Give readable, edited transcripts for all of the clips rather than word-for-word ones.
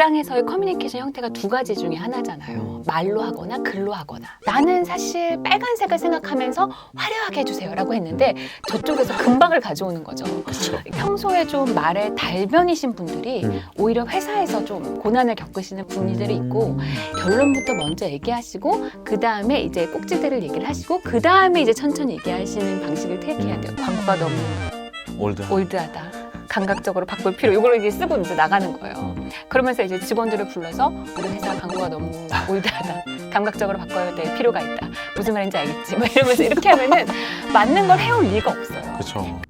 직장에서의 커뮤니케이션 형태가 두 가지 중에 하나잖아요. 말로 하거나 글로 하거나. 나는 사실 빨간색을 생각하면서 화려하게 해주세요 라고 했는데 저쪽에서 금방을 가져오는 거죠. 그렇죠. 평소에 좀 말에 달변이신 분들이 오히려 회사에서 좀 고난을 겪으시는 분들이 있고 결론부터 먼저 얘기하시고 그 다음에 이제 꼭지들을 얘기를 하시고 그 다음에 이제 천천히 얘기하시는 방식을 택해야 돼요. 광고가 너무 올드하다. 감각적으로 바꿀 필요, 이걸 이제 쓰고 이제 나가는 거예요. 그러면서 이제 직원들을 불러서 우리 회사 광고가 너무 올드하다. 감각적으로 바꿔야 될 필요가 있다. 무슨 말인지 알겠지? 뭐 이러면서 이렇게 하면은 맞는 걸 해올 리가 없어요. 그렇죠.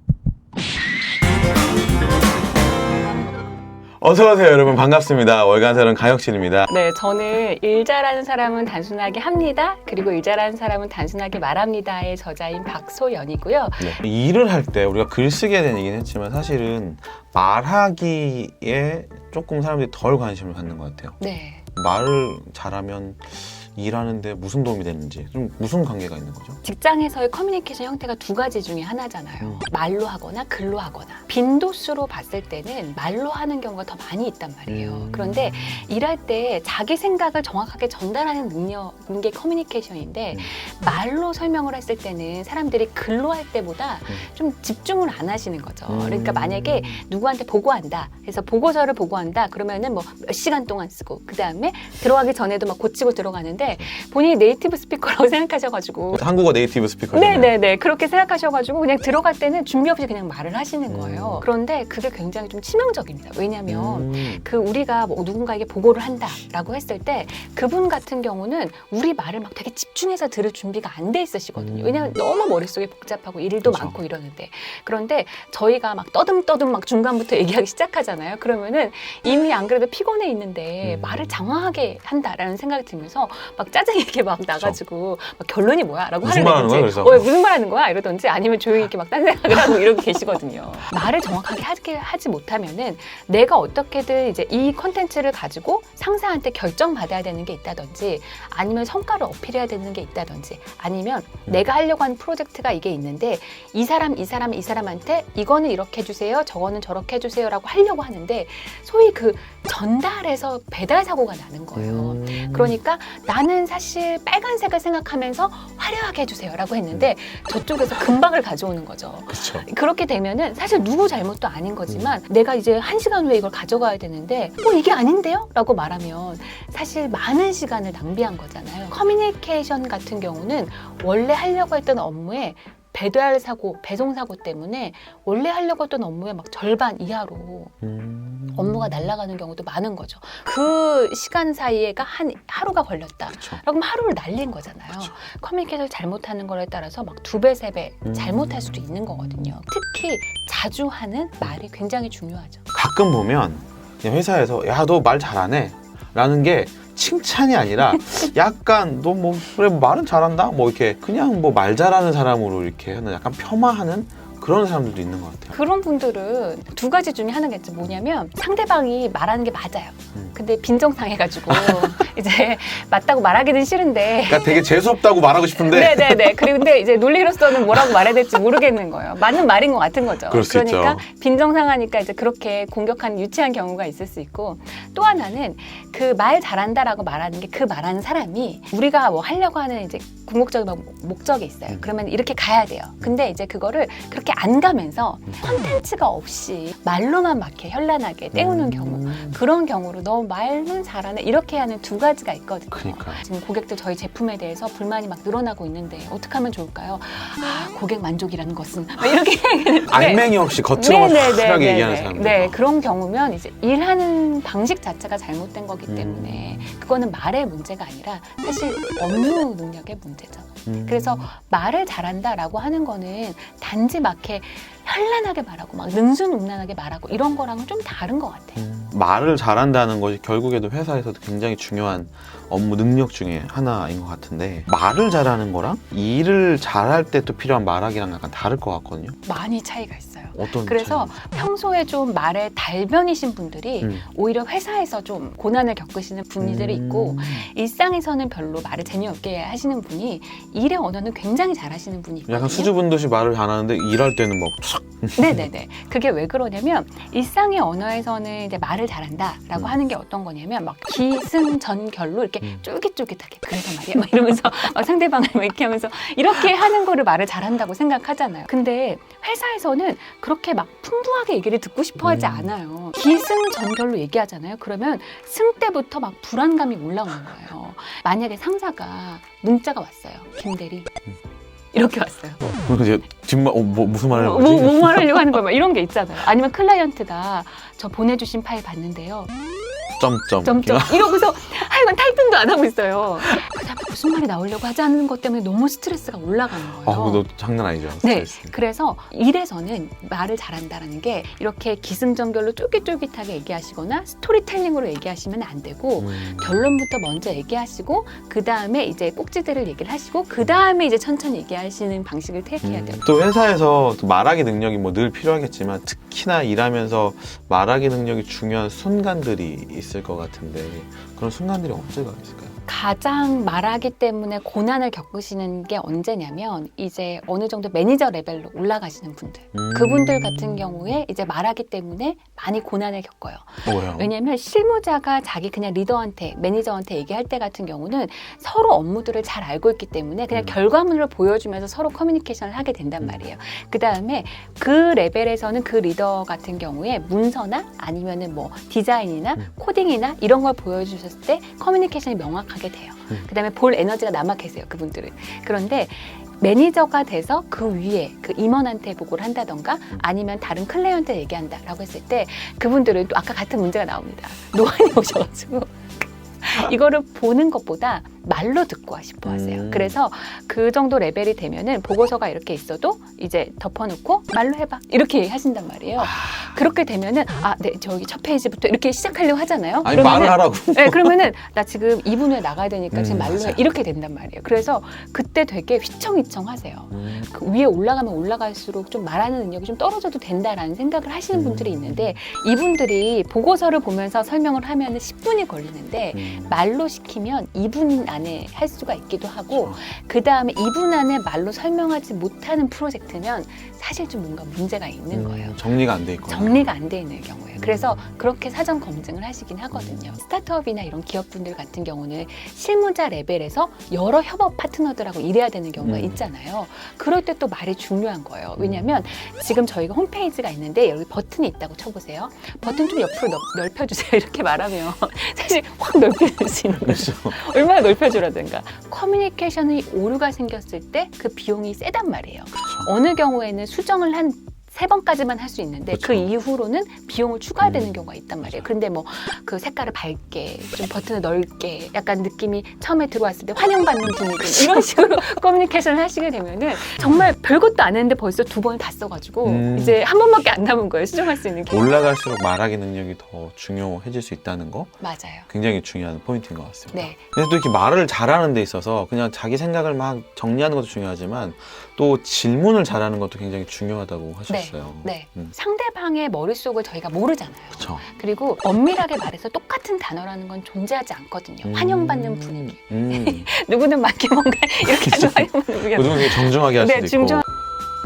어서오세요 여러분, 반갑습니다. 월간설은 강혁진입니다. 네, 저는 일 잘하는 사람은 단순하게 합니다. 그리고 일 잘하는 사람은 단순하게 말합니다의 저자인 박소연이고요. 네. 일을 할 때 우리가 글쓰기에 대한 얘기는 했지만 사실은 말하기에 조금 사람들이 덜 관심을 갖는 것 같아요. 네. 말을 잘하면 일하는데 무슨 도움이 되는지, 좀 무슨 관계가 있는 거죠? 직장에서의 커뮤니케이션 형태가 두 가지 중에 하나잖아요. 말로 하거나 글로 하거나. 빈도수로 봤을 때는 말로 하는 경우가 더 많이 있단 말이에요. 그런데 일할 때 자기 생각을 정확하게 전달하는 능력인 게 커뮤니케이션인데 말로 설명을 했을 때는 사람들이 글로 할 때보다 좀 집중을 안 하시는 거죠. 그러니까 만약에 누구한테 보고한다 해서 보고서를 보고한다 그러면은 뭐 몇 시간 동안 쓰고 그 다음에 들어가기 전에도 막 고치고 들어가는데 본인이 네이티브 스피커라고 생각하셔가지고 한국어 네이티브 스피커잖아요. 네네네 그렇게 생각하셔가지고 그냥 들어갈 때는 준비 없이 그냥 말을 하시는 거예요. 그런데 그게 굉장히 좀 치명적입니다. 왜냐하면 그 우리가 뭐 누군가에게 보고를 한다라고 했을 때 그분 같은 경우는 우리 말을 막 되게 집중해서 들을 준비가 안 돼 있으시거든요. 왜냐하면 너무 머릿속이 복잡하고 일도 그렇죠. 많고 이러는데 그런데 저희가 막 떠듬떠듬 막 중간부터 얘기하기 시작하잖아요. 그러면은 이미 안 그래도 피곤해 있는데 말을 장황하게 한다라는 생각이 들면서 막 짜증이 이렇게 막 나가지고 막 결론이 뭐야? 라고 무슨 말 하는 거야, 하는지 그래서? 무슨 말 하는 거야? 이러던지 아니면 조용히 이렇게 막 딴 생각을 하고 이러고 계시거든요. 말을 정확하게 하지 못하면은 내가 어떻게든 이제 이 컨텐츠를 가지고 상사한테 결정받아야 되는 게 있다든지 아니면 성과를 어필해야 되는 게 있다든지 아니면 내가 하려고 하는 프로젝트가 이게 있는데 이 사람한테 이거는 이렇게 해주세요. 저거는 저렇게 해주세요. 라고 하려고 하는데 소위 그 전달에서 배달 사고가 나는 거예요. 그러니까 나는 사실 빨간색을 생각하면서 화려하게 해주세요 라고 했는데 저쪽에서 금방을 가져오는 거죠. 그렇죠. 그렇게 되면은 사실 누구 잘못도 아닌 거지만 내가 이제 1시간 후에 이걸 가져가야 되는데 이게 아닌데요? 라고 말하면 사실 많은 시간을 낭비한 거잖아요. 커뮤니케이션 같은 경우는 원래 하려고 했던 업무에 배달 사고, 배송 사고 때문에 원래 하려고 했던 업무의 막 절반 이하로 업무가 날아가는 경우도 많은 거죠. 그 시간 사이에가 하루가 걸렸다. 그쵸. 그럼 하루를 날린 거잖아요. 그쵸. 커뮤니케이션을 잘못하는 거에 따라서 막 2배, 3배 잘못할 수도 있는 거거든요. 특히 자주 하는 말이 굉장히 중요하죠. 가끔 보면 그냥 회사에서 야, 너 말 잘하네 라는 게 칭찬이 아니라 약간 너 뭐 그래 말은 잘한다 뭐 이렇게 그냥 뭐 말 잘하는 사람으로 이렇게 하는 약간 폄하하는 그런 사람들도 있는 것 같아요. 그런 분들은 두 가지 중에 하나가 있죠. 뭐냐면 상대방이 말하는 게 맞아요. 근데 빈정상해가지고 이제 맞다고 말하기는 싫은데 그러니까 되게 재수없다고 말하고 싶은데 네네네. 근데 이제 논리로서는 뭐라고 말해야 될지 모르겠는 거예요. 맞는 말인 것 같은 거죠. 그럴 수 그러니까 있죠. 빈정상하니까 이제 그렇게 공격하는 유치한 경우가 있을 수 있고 또 하나는 그 말 잘한다라고 말하는 게 그 말하는 사람이 우리가 뭐 하려고 하는 이제 궁극적인 목적이 있어요. 그러면 이렇게 가야 돼요. 근데 이제 그거를 그렇게 안 가면서 콘텐츠가 없이 말로만 막 이렇게 현란하게 때우는 경우 그런 경우로 너 말은 잘하네 이렇게 하는 두 가지가 있거든요. 그러니까. 지금 고객들 저희 제품에 대해서 불만이 막 늘어나고 있는데 어떻게 하면 좋을까요? 고객 만족이라는 것은 막 이렇게 알맹이 없이 겉으로만 확실하게 얘기하는 사람들. 네, 그런 경우면 이제 일하는 방식 자체가 잘못된 거기 때문에 그거는 말의 문제가 아니라 사실 업무 능력의 문제죠. 그래서 말을 잘한다라고 하는 거는 단지 막 이렇게 현란하게 말하고 막 능수능란하게 말하고 이런 거랑은 좀 다른 것 같아요. 말을 잘한다는 것이 결국에도 회사에서도 굉장히 중요한 업무 능력 중에 하나인 것 같은데 말을 잘하는 거랑 일을 잘할 때 또 필요한 말하기랑 약간 다를 것 같거든요. 많이 차이가 있어요. 어떤 그래서 차이가 평소에 좀 말에 달변이신 분들이 오히려 회사에서 좀 고난을 겪으시는 분들이 있고 일상에서는 별로 말을 재미없게 하시는 분이 일의 언어는 굉장히 잘하시는 분이 있거든요. 약간 수줍은 듯이 말을 안 하는데 일할 때는 막 촥. 네네네. 그게 왜 그러냐면 일상의 언어에서는 이제 말을 잘한다라고 하는 게 어떤 거냐면 막 기승전결로 이렇게 쫄깃쫄깃하게 그래서 말이야 막 이러면서 막 상대방을 막 이렇게 하면서 이렇게 하는 거를 말을 잘한다고 생각하잖아요. 근데 회사에서는 그렇게 막 풍부하게 얘기를 듣고 싶어하지 않아요. 기승전결로 얘기하잖아요. 그러면 승 때부터 막 불안감이 올라오는 거예요. 만약에 상사가 문자가 왔어요. 김대리 이렇게 왔어요. 그러니까 이제 뒷말 무슨 말을 하는 거지? 뭐 말하려고 하는 거야? 막 이런 게 있잖아요. 아니면 클라이언트가 저 보내주신 파일 봤는데요. 점점 이러고서 하여간 타이핑도 안 하고 있어요. 그다음에 무슨 말이 나오려고 하지 않는 것 때문에 너무 스트레스가 올라가는 거예요. 너 장난 아니죠? 네, 스트레스. 그래서 일에서는 말을 잘한다는 게 이렇게 기승전결로 쫄깃쫄깃하게 얘기하시거나 스토리텔링으로 얘기하시면 안 되고 결론부터 먼저 얘기하시고 그 다음에 이제 꼭지들을 얘기를 하시고 그 다음에 이제 천천히 얘기하시는 방식을 택해야 돼요. 또 회사에서 또 말하기 능력이 뭐 늘 필요하겠지만 특히나 일하면서 말하기 능력이 중요한 순간들이 있을 것 같은데 그런 순간들이 언제가 있을까요? 가장 말하기 때문에 고난을 겪으시는 게 언제냐면 이제 어느 정도 매니저 레벨로 올라가시는 분들 그분들 같은 경우에 이제 말하기 때문에 많이 고난을 겪어요. 왜요? 왜냐하면 실무자가 자기 그냥 리더한테 매니저한테 얘기할 때 같은 경우는 서로 업무들을 잘 알고 있기 때문에 그냥 결과물을 보여주면서 서로 커뮤니케이션을 하게 된단 말이에요. 그 다음에 그 레벨에서는 그 리더 같은 경우에 문서나 아니면은 뭐 디자인이나 코딩이나 이런 걸 보여주셨을 때 커뮤니케이션이 명확하게 돼요. 그 다음에 볼 에너지가 남아 계세요, 그분들은. 그런데 매니저가 돼서 그 위에 그 임원한테 보고를 한다던가 아니면 다른 클라이언트에 얘기한다라고 했을 때 그분들은 또 아까 같은 문제가 나옵니다. 노안이 오셔가지고 이거를 보는 것보다 말로 듣고 싶어 하세요. 그래서 그 정도 레벨이 되면은 보고서가 이렇게 있어도 이제 덮어놓고 말로 해봐 이렇게 하신단 말이에요. 그렇게 되면은 네 저기 첫 페이지부터 이렇게 시작하려고 하잖아요. 아니 말을 하라고. 네, 그러면은 나 지금 2분 후에 나가야 되니까 지금 말로 해 맞아요. 이렇게 된단 말이에요. 그래서 그때 되게 휘청휘청하세요. 그 위에 올라가면 올라갈수록 좀 말하는 능력이 좀 떨어져도 된다라는 생각을 하시는 분들이 있는데 이분들이 보고서를 보면서 설명을 하면 10분이 걸리는데 말로 시키면 2분 안에 할 수가 있기도 하고 그 다음에 2분 안에 말로 설명하지 못하는 프로젝트면 사실 좀 뭔가 문제가 있는 거예요. 정리가 안 돼 있거나. 정리가 안 돼 있는 경우에요. 그래서 그렇게 사전 검증을 하시긴 하거든요. 스타트업이나 이런 기업분들 같은 경우는 실무자 레벨에서 여러 협업 파트너들하고 일해야 되는 경우가 있잖아요. 그럴 때 또 말이 중요한 거예요. 왜냐하면 지금 저희가 홈페이지가 있는데 여기 버튼이 있다고 쳐보세요. 버튼 좀 옆으로 넓혀주세요. 이렇게 말하면 사실 확 넓혀줄 수 있는 거죠. 얼마나 넓혀주라든가. 커뮤니케이션이 오류가 생겼을 때 그 비용이 세단 말이에요. 어느 경우에는 수정을 한 3번까지만 할 수 있는데 그쵸. 그 이후로는 비용을 추가되는 경우가 있단 말이에요. 근데 뭐 그 색깔을 밝게 좀 버튼을 넓게 약간 느낌이 처음에 들어왔을 때 환영받는 분위기 이런 식으로 커뮤니케이션을 하시게 되면은 정말 별것도 안 했는데 벌써 2번을 다 써가지고 이제 한 번밖에 안 남은 거예요. 수정할 수 있는 게. 올라갈수록 말하기 능력이 더 중요해질 수 있다는 거 맞아요. 굉장히 중요한 포인트인 것 같습니다. 네. 근데 또 이렇게 말을 잘하는 데 있어서 그냥 자기 생각을 막 정리하는 것도 중요하지만 또 질문을 잘하는 것도 굉장히 중요하다고 하셨어요. 네. 상대방의 머릿속을 저희가 모르잖아요. 그렇죠. 그리고 엄밀하게 말해서 똑같은 단어라는 건 존재하지 않거든요. 환영받는 분위기. 누구는 맞게 뭔가 이렇게 하는 환영받는 분위기. 누구는 되게 정중하게 할 수도 네, 있고. 중정.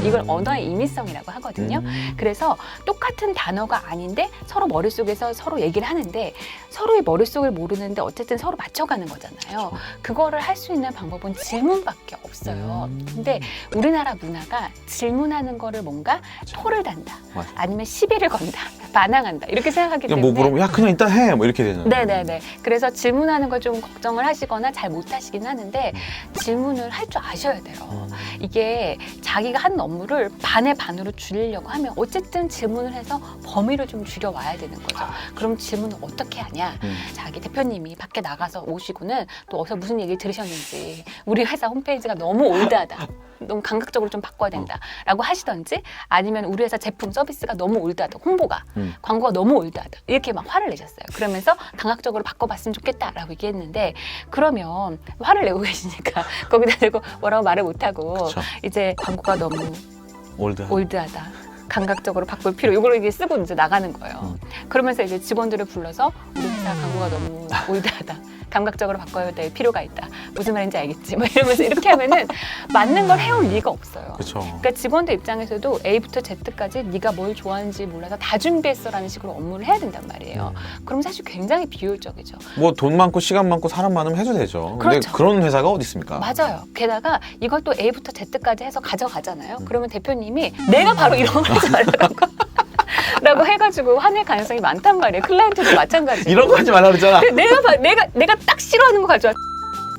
이걸 언어의 임의성이라고 하거든요. 그래서 똑같은 단어가 아닌데 서로 머릿속에서 서로 얘기를 하는데 서로의 머릿속을 모르는데 어쨌든 서로 맞춰가는 거잖아요. 그거를 할 수 있는 방법은 질문밖에 없어요. 근데 우리나라 문화가 질문하는 거를 뭔가 토를 단다. 맞아. 아니면 시비를 건다. 반항한다. 이렇게 생각하기 그냥 때문에 뭐 물어보면 야 그냥 일단 해 뭐 이렇게 되잖아요. 네네네. 그래서 질문하는 걸 좀 걱정을 하시거나 잘 못하시긴 하는데 질문을 할 줄 아셔야 돼요. 이게 자기가 한 업무를 반의 반으로 줄이려고 하면 어쨌든 질문을 해서 범위를 좀 줄여와야 되는 거죠. 그럼 질문을 어떻게 하냐? 자기 대표님이 밖에 나가서 오시고는 또 어디서 무슨 얘기를 들으셨는지 우리 회사 홈페이지가 너무 올드하다. 너무 감각적으로 좀 바꿔야 된다라고 하시던지 아니면 우리 회사 제품 서비스가 너무 올드하다. 홍보가 광고가 너무 올드하다. 이렇게 막 화를 내셨어요. 그러면서 감각적으로 바꿔봤으면 좋겠다라고 얘기했는데 그러면 화를 내고 계시니까 거기다 대고 뭐라고 말을 못하고 그쵸. 이제 광고가 너무 올드하다. 올드하다. 감각적으로 바꿀 필요 이걸 이제 쓰고 이제 나가는 거예요. 그러면서 이제 직원들을 불러서 우리 회사 광고가 너무 올드하다. 감각적으로 바꿔야 될 필요가 있다. 무슨 말인지 알겠지? 뭐 이러면서 이렇게 하면은 맞는 걸 해올 리가 없어요. 그렇죠. 그러니까 직원들 입장에서도 A부터 Z까지 네가 뭘 좋아하는지 몰라서 다 준비했어라는 식으로 업무를 해야 된단 말이에요. 그럼 사실 굉장히 비효율적이죠. 뭐 돈 많고 시간 많고 사람 많으면 해도 되죠. 근데 그렇죠. 그런 회사가 어디 있습니까? 맞아요. 게다가 이걸 또 A부터 Z까지 해서 가져가잖아요. 그러면 대표님이 내가 바로 이런 거 하지 말라고 라고 해가지고 화낼 가능성이 많단 말이에요. 클라이언트도 마찬가지고. 이런 거 하지 말라 그랬잖아. 내가 딱 싫어하는 거 가져와.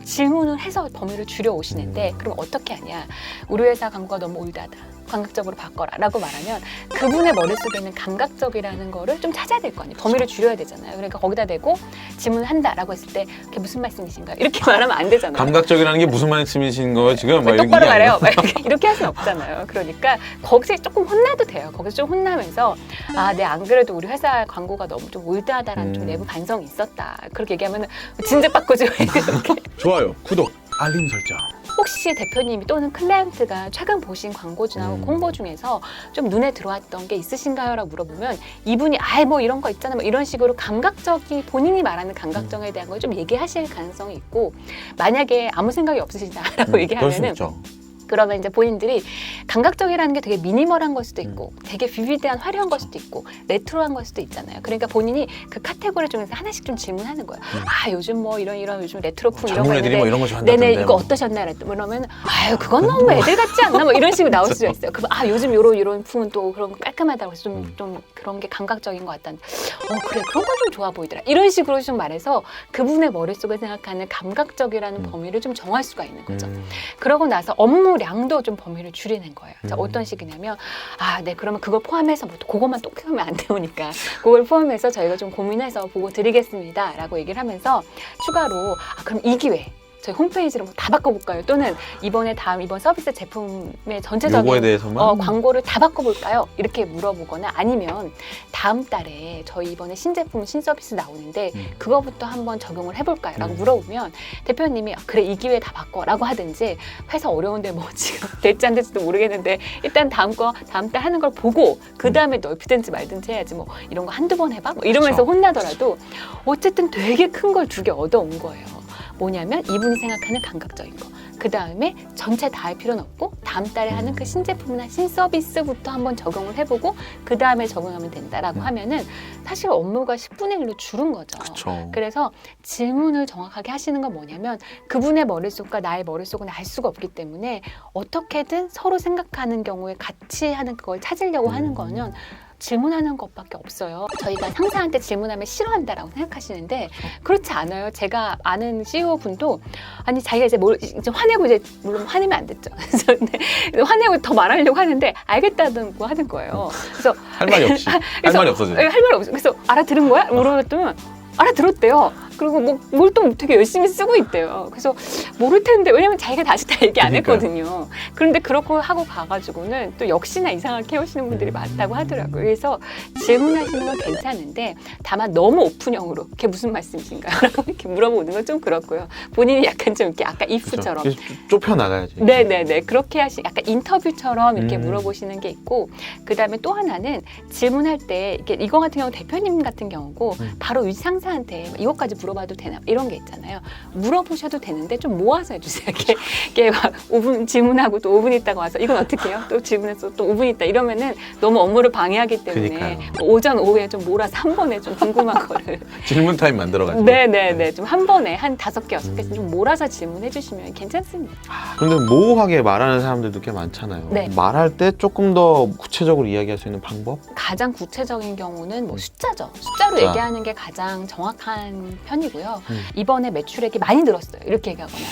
질문을 해서 범위를 줄여 오시는데 그럼 어떻게 하냐. 우리 회사 광고가 너무 올드하다. 감각적으로 바꿔라 라고 말하면 그분의 머릿속에 있는 감각적이라는 거를 좀 찾아야 될 거 아니에요. 범위를 줄여야 되잖아요. 그러니까 거기다 대고 질문을 한다라고 했을 때 그게 무슨 말씀이신가요? 이렇게 말하면 안 되잖아요. 감각적이라는 게 무슨 말씀이신 거예요 지금? 막 똑바로 이게 말해요. 이렇게 할 수는 없잖아요. 그러니까 거기서 조금 혼나도 돼요. 거기서 좀 혼나면서 네, 안 그래도 우리 회사 광고가 너무 좀 올드하다라는 좀 내부 반성이 있었다. 그렇게 얘기하면 진즉 바꾸지 이렇게. 좋아요, 구독, 알림 설정. 혹시 대표님이 또는 클라이언트가 최근 보신 광고주나 홍보 중에서 좀 눈에 들어왔던 게 있으신가요? 라고 물어보면 이분이 뭐 이런 거 있잖아 뭐 이런 식으로 감각적인 본인이 말하는 감각적에 대한 걸 좀 얘기하실 가능성이 있고 만약에 아무 생각이 없으시다라고 얘기하면은 그러면 이제 본인들이 감각적이라는 게 되게 미니멀한 걸 수도 있고 되게 비비드한 화려한 걸 수도 있고 레트로한 걸 수도 있잖아요. 그러니까 본인이 그 카테고리 중에서 하나씩 좀 질문하는 거예요. 요즘 뭐 이런 요즘 레트로풍 이런 거 있는데 뭐 이런 거 좋아한다던데. 네네 이거 어떠셨나요? 그러면 그건 너무 애들 같지 않나? 뭐 이런 식으로 나올 수가 있어요. 그럼 요즘 요런 풍은 또 그런 거 깔끔하다고 해서 좀 그런 게 감각적인 것 같다는. 그래 그런 건 좀 좋아 보이더라. 이런 식으로 좀 말해서 그분의 머릿속에 생각하는 감각적이라는 범위를 좀 정할 수가 있는 거죠. 그러고 나서 업무량도 좀 범위를 줄이는 거예요. 자, 어떤 식이냐면 네 그러면 그걸 포함해서 뭐 그것만 또 키우면 안 되니까 그걸 포함해서 저희가 좀 고민해서 보고 드리겠습니다 라고 얘기를 하면서 추가로 그럼 이 기회 저희 홈페이지를 다 바꿔볼까요? 또는 이번 서비스 제품의 전체적인 요거에 대해서만? 광고를 다 바꿔볼까요? 이렇게 물어보거나 아니면 다음 달에 저희 이번에 신제품, 신서비스 나오는데 그거부터 한번 적용을 해볼까요? 라고 물어보면 대표님이 그래 이 기회에 다 바꿔 라고 하든지 회사 어려운데 뭐 지금 될지 안 될지도 모르겠는데 일단 다음 달 하는 걸 보고 그 다음에 넓히든지 말든지 해야지 뭐 이런 거 한두 번 해봐? 뭐 이러면서 그렇죠. 혼나더라도 어쨌든 되게 큰 걸 두 개 얻어온 거예요. 뭐냐면 이분이 생각하는 감각적인 거. 그 다음에 전체 다 할 필요는 없고 다음 달에 하는 그 신제품이나 신서비스부터 한번 적용을 해보고 그 다음에 적용하면 된다라고 하면은 사실 업무가 10분의 1로 줄은 거죠. 그쵸. 그래서 질문을 정확하게 하시는 건 뭐냐면 그분의 머릿속과 나의 머릿속은 알 수가 없기 때문에 어떻게든 서로 생각하는 경우에 같이 하는 그걸 찾으려고 하는 거는 질문하는 것밖에 없어요. 저희가 상사한테 질문하면 싫어한다라고 생각하시는데 그렇지 않아요. 제가 아는 CEO 분도 자기가 이제 화내고 물론 화내면 안 됐죠. 그래서 근데 화내고 더 말하려고 하는데 알겠다고 하는 거예요. 그래서 할 말이 없이 할 말이 없어져요. 할 말이 없어. 그래서 알아들은 거야? 물어봤더니 알아들었대요. 그리고 뭘 또 되게 열심히 쓰고 있대요. 그래서 모를 텐데 왜냐면 자기가 다시 다 얘기 안 했거든요. 그런데 그렇고 하고 가가지고는 또 역시나 이상하게 해오시는 분들이 많다고 하더라고요. 그래서 질문하시는 건 괜찮은데 다만 너무 오픈형으로 그게 무슨 말씀이신가요? 라고 이렇게 물어보는 건 좀 그렇고요. 본인이 약간 좀 이렇게 아까 if처럼 좁혀 나가야지. 네네네 그렇게 약간 인터뷰처럼 이렇게 물어보시는 게 있고 그 다음에 또 하나는 질문할 때 이거 같은 경우 대표님 같은 경우고 바로 상사한테 이것까지 물어봐도 되나 이런 게 있잖아요. 물어보셔도 되는데 좀 모아서 해주세요. 이게 막 5분 질문하고 또 5분 있다가 와서 이건 어떻게 해요? 또 질문해서 또 5분 있다 이러면은 너무 업무를 방해하기 때문에 오전 오후에 좀 몰아서 한 번에 좀 궁금한 거를 질문 타임 만들어가지고. 네네네 좀 한 번에 한 5개 6개 좀 몰아서 질문해 주시면 괜찮습니다. 그런데 모호하게 말하는 사람들도 꽤 많잖아요. 네. 말할 때 조금 더 구체적으로 이야기할 수 있는 방법? 가장 구체적인 경우는 뭐 숫자죠. 숫자로 얘기하는 게 가장 정확한 편이고요. 이번에 매출액이 많이 늘었어요. 이렇게 얘기하거나.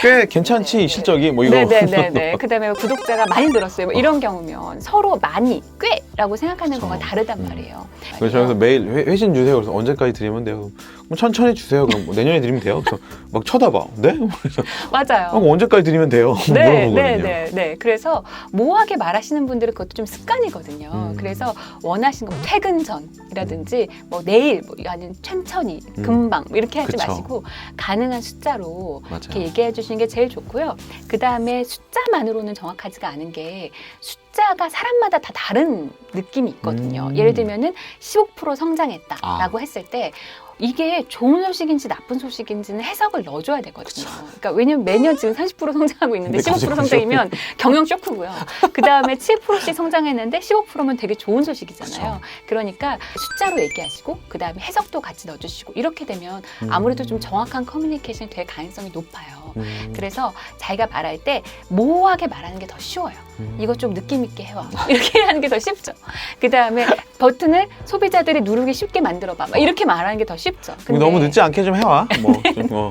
꽤 괜찮지 실적이 뭐 이거. 네네네네. 그다음에 구독자가 많이 늘었어요. 뭐 이런 경우면 서로 많이 꽤라고 생각하는 거가 다르단 말이에요. 그래서 저기서 매일 회신 주세요. 그래서 언제까지 드리면 돼요? 그럼 천천히 주세요. 그럼 뭐 내년에 드리면 돼요. 그래서 막 쳐다봐. 네? 그래서 맞아요. 그럼 언제까지 드리면 돼요? 물어보거든요. 네. 그래서 모호하게 말하시는 분들은 그것도 좀 습관이거든요. 그래서 원하시는 거 퇴근 전이라든지 뭐 내일 뭐 아니면 천천히 금방 뭐 이렇게 하지 그쵸. 마시고 가능한 숫자로 맞아요. 이렇게 얘기해 주시는 게 제일 좋고요. 그 다음에 숫자만으로는 정확하지가 않은 게 숫자가 사람마다 다 다른 느낌이 있거든요. 예를 들면은 15% 성장했다라고 했을 때 이게 좋은 소식인지 나쁜 소식인지는 해석을 넣어줘야 되거든요. 그러니까 왜냐면 매년 지금 30% 성장하고 있는데 15% 성장이면 경영 쇼크고요. 그 다음에 7%씩 성장했는데 15%면 되게 좋은 소식이잖아요. 그러니까 숫자로 얘기하시고 그 다음에 해석도 같이 넣어주시고 이렇게 되면 아무래도 좀 정확한 커뮤니케이션이 될 가능성이 높아요. 그래서 자기가 말할 때 모호하게 말하는 게 더 쉬워요. 이거 좀 느낌 있게 해와. 이렇게 하는 게 더 쉽죠. 그 다음에 버튼을 소비자들이 누르기 쉽게 만들어봐. 막 이렇게 말하는 게 더 쉽죠. 근데 너무 늦지 않게 좀 해와.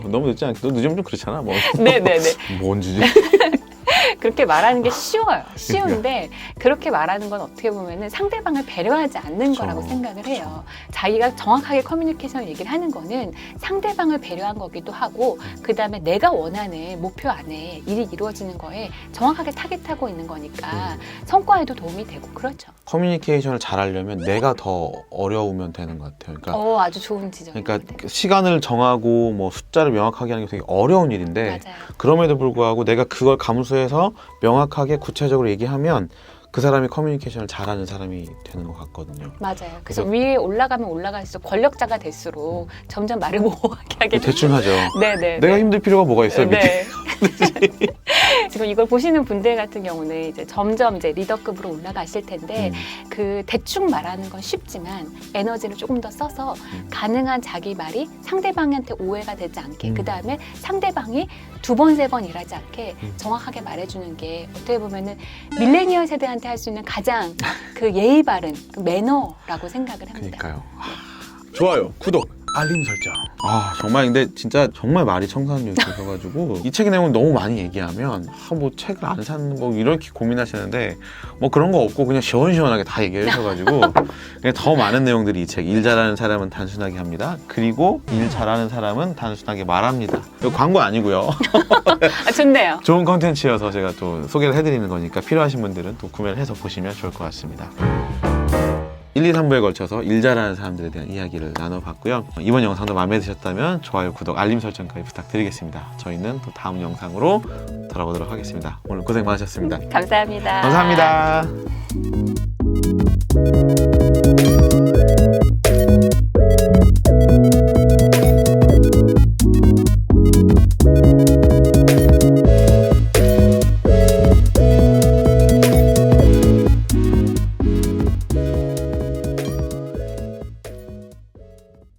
너무 늦지 않게. 너 늦으면 좀 그렇잖아. 네네네. 뭔 짓이? 그렇게 말하는 게 쉬워요. 쉬운데 그렇게 말하는 건 어떻게 보면은 상대방을 배려하지 않는 거라고 생각을 해요. 자기가 정확하게 커뮤니케이션 얘기를 하는 거는 상대방을 배려한 거기도 하고 그 다음에 내가 원하는 목표 안에 일이 이루어지는 거에 정확하게 타깃하고 있는 거니까 성과에도 도움이 되고 그렇죠. 커뮤니케이션을 잘하려면 내가 더 어려우면 되는 것 같아요. 그러니까 아주 좋은 지점입니다. 그러니까 시간을 정하고 뭐 숫자를 명확하게 하는 게 되게 어려운 일인데 맞아요. 그럼에도 불구하고 내가 그걸 감수해서 명확하게 구체적으로 얘기하면 그 사람이 커뮤니케이션을 잘하는 사람이 되는 것 같거든요. 맞아요. 그래서 위에 올라가면 올라갈수록 권력자가 될수록 점점 말을 모호하게 하게 대충 하죠. 네네. 내가 힘들 필요가 뭐가 있어요, 밑에. 네. 지금 이걸 보시는 분들 같은 경우는 이제 점점 이제 리더급으로 올라가실 텐데 그 대충 말하는 건 쉽지만 에너지를 조금 더 써서 가능한 자기 말이 상대방한테 오해가 되지 않게 그 다음에 상대방이 두 번, 세 번 일하지 않게 정확하게 말해주는 게 어떻게 보면은 밀레니얼 세대한테 할 수 있는 가장 그 예의 바른 그 매너라고 생각을 합니다. 그러니까요. 좋아요, 구독, 알림 설정. 정말 근데 진짜 정말 말이 청산유수셔가지고 이 책의 내용을 너무 많이 얘기하면 뭐 책을 안 사는 뭐 이렇게 고민하시는데 뭐 그런 거 없고 그냥 시원시원하게 다 얘기해 주셔가지고 그냥 더 많은 내용들이 이 책 일 잘하는 사람은 단순하게 합니다. 그리고 일 잘하는 사람은 단순하게 말합니다. 이거 광고 아니고요. 좋네요. 좋은 컨텐츠여서 제가 또 소개를 해드리는 거니까 필요하신 분들은 또 구매를 해서 보시면 좋을 것 같습니다. 1, 2, 3부에 걸쳐서 일 잘하는 사람들에 대한 이야기를 나눠봤고요. 이번 영상도 마음에 드셨다면 좋아요, 구독, 알림 설정까지 부탁드리겠습니다. 저희는 또 다음 영상으로 돌아오도록 하겠습니다. 오늘 고생 많으셨습니다. 감사합니다. 감사합니다.